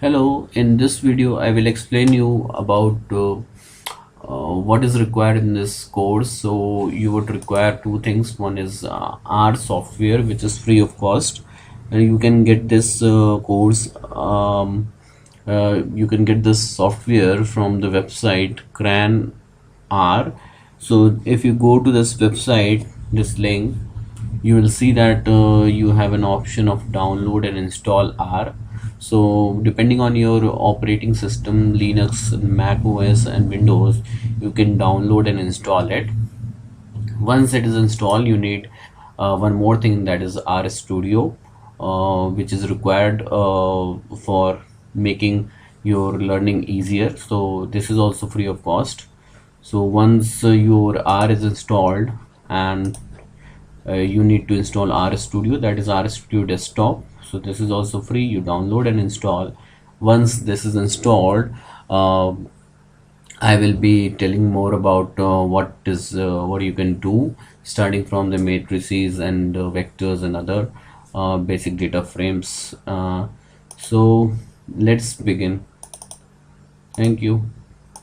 Hello, in this video I will explain you about what is required in this course. So you would require two things. One is R software, which is free of cost. And you can get this course, you can get this software from the website CRAN R. So if you go to this website, this link, you will see that you have an option of download and install R. So depending on your operating system, Linux, Mac OS and Windows, you can download and install it. Once it is installed, you need one more thing, that is R RStudio, which is required for making your learning easier. So this is also free of cost. So once your R is installed, and you need to install R RStudio, that is R RStudio desktop. So this is also free. You download and install. Once this is installed, I will be telling more about what you can do, starting from the matrices and vectors and other basic data frames. So let's begin. Thank you.